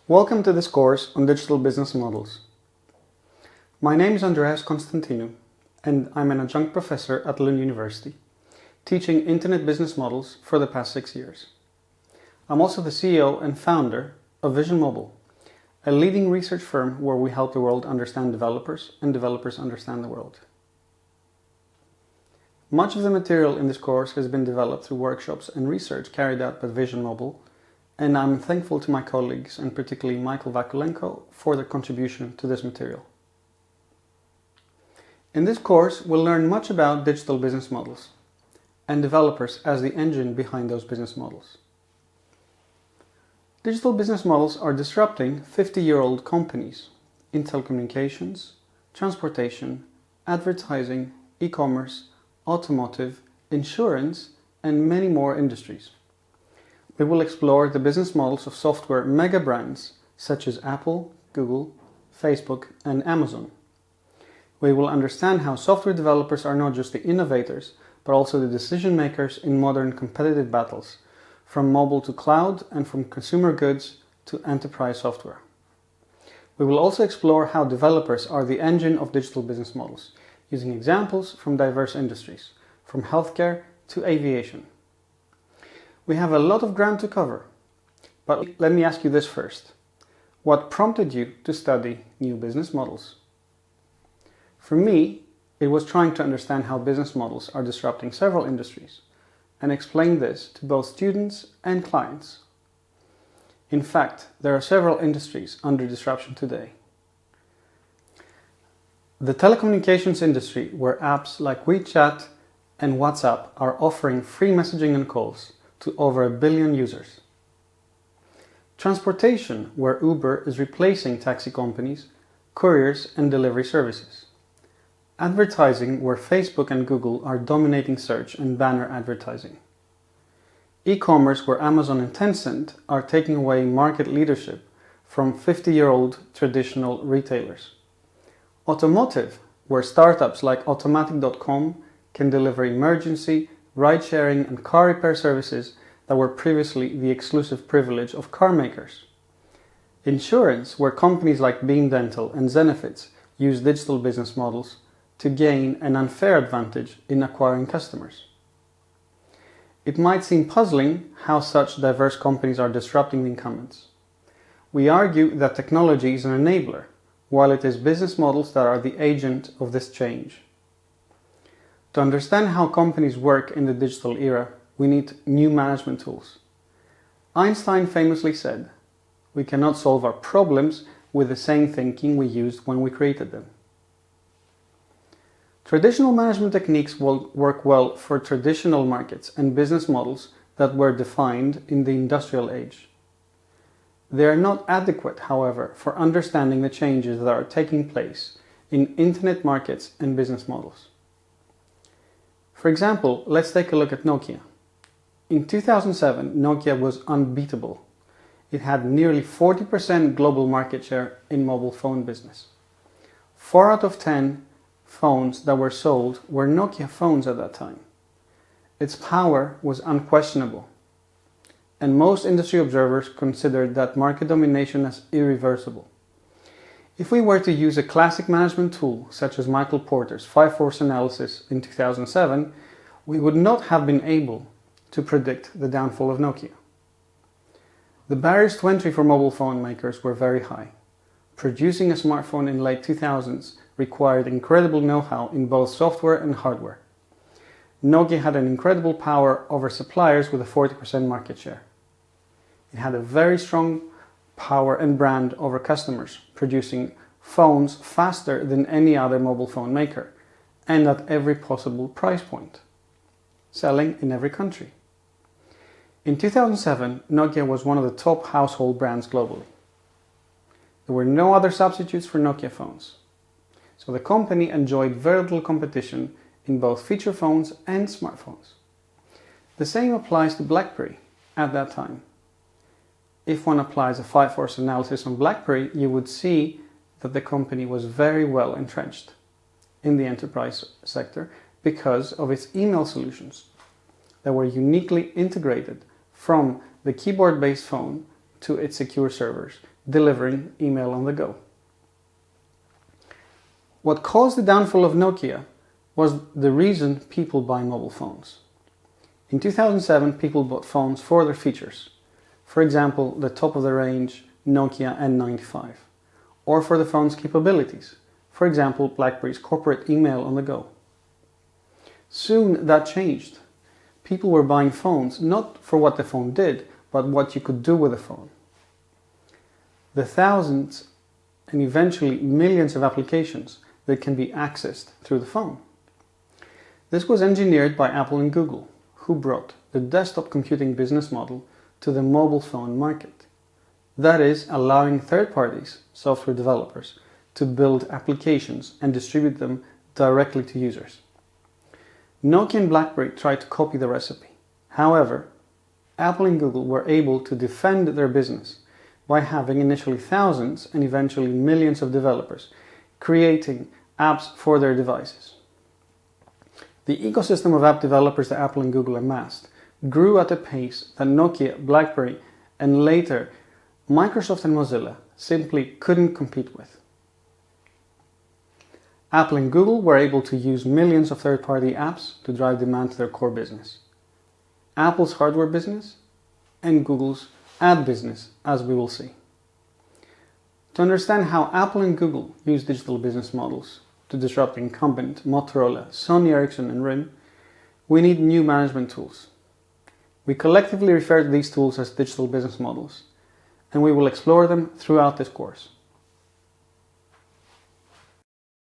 Welcome to this course on digital business models. My name is Andreas Constantinou, and I'm an adjunct professor at Lund University, teaching internet business models for the past 6 years. I'm also the CEO and founder of Vision Mobile, a leading research firm where we help the world understand developers and developers understand the world. Much of the material in this course has been developed through workshops and research carried out by Vision Mobile, and I'm thankful to my colleagues, and particularly Michael Vakulenko, for their contribution to this material. In this course, we'll learn much about digital business models and developers as the engine behind those business models. Digital business models are disrupting 50-year-old companies in telecommunications, transportation, advertising, e-commerce, automotive, insurance, and many more industries. We will explore the business models of software mega brands such as Apple, Google, Facebook, and Amazon. We will understand how software developers are not just the innovators, but also the decision makers in modern competitive battles, from mobile to cloud and from consumer goods to enterprise software. We will also explore how developers are the engine of digital business models, using examples from diverse industries, from healthcare to aviation. We have a lot of ground to cover, but let me ask you this first. What prompted you to study new business models? For me, it was trying to understand how business models are disrupting several industries and explain this to both students and clients. In fact, there are several industries under disruption today. The telecommunications industry, where apps like WeChat and WhatsApp are offering free messaging and calls to over 1 billion users. Transportation, where Uber is replacing taxi companies, couriers, and delivery services. Advertising, where Facebook and Google are dominating search and banner advertising. E-commerce, where Amazon and Tencent are taking away market leadership from 50-year-old traditional retailers. Automotive, where startups like Automatic.com can deliver emergency, ride-sharing and car repair services that were previously the exclusive privilege of car makers. Insurance, where companies like Beam Dental and Zenefits use digital business models to gain an unfair advantage in acquiring customers. It might seem puzzling how such diverse companies are disrupting the incumbents. We argue that technology is an enabler, while it is business models that are the agent of this change. To understand how companies work in the digital era, we need new management tools. Einstein famously said, "We cannot solve our problems with the same thinking we used when we created them." Traditional management techniques will work well for traditional markets and business models that were defined in the industrial age. They are not adequate, however, for understanding the changes that are taking place in internet markets and business models. For example, let's take a look at Nokia. In 2007, Nokia was unbeatable. It had nearly 40% global market share in mobile phone business. 4 out of 10 phones that were sold were Nokia phones at that time. Its power was unquestionable, and most industry observers considered that market domination as irreversible. If we were to use a classic management tool, such as Michael Porter's 5-force analysis in 2007, we would not have been able to predict the downfall of Nokia. The barriers to entry for mobile phone makers were very high. Producing a smartphone in late 2000s required incredible know-how in both software and hardware. Nokia had an incredible power over suppliers with a 40% market share. It had a very strong power and brand over customers, producing phones faster than any other mobile phone maker and at every possible price point, selling in every country. In 2007, Nokia was one of the top household brands globally. There were no other substitutes for Nokia phones, so the company enjoyed very little competition in both feature phones and smartphones. The same applies to BlackBerry at that time. If one applies a 5-force analysis on BlackBerry, you would see that the company was very well entrenched in the enterprise sector because of its email solutions that were uniquely integrated from the keyboard-based phone to its secure servers delivering email on the go. What caused the downfall of Nokia was the reason people buy mobile phones. In 2007, people bought phones for their features. For example, the top-of-the-range Nokia N95, or for the phone's capabilities. For example, BlackBerry's corporate email on the go. Soon that changed. People were buying phones not for what the phone did, but what you could do with the phone. The thousands and eventually millions of applications that can be accessed through the phone. This was engineered by Apple and Google, who brought the desktop computing business model to the mobile phone market. That is, allowing third parties, software developers, to build applications and distribute them directly to users. Nokia and BlackBerry tried to copy the recipe. However, Apple and Google were able to defend their business by having initially thousands and eventually millions of developers creating apps for their devices. The ecosystem of app developers that Apple and Google amassed grew at a pace that Nokia, BlackBerry, and later Microsoft and Mozilla simply couldn't compete with. Apple and Google were able to use millions of third-party apps to drive demand to their core business. Apple's hardware business and Google's ad business, as we will see. To understand how Apple and Google use digital business models to disrupt incumbent Motorola, Sony Ericsson, and RIM, we need new management tools. We collectively refer to these tools as digital business models, and we will explore them throughout this course.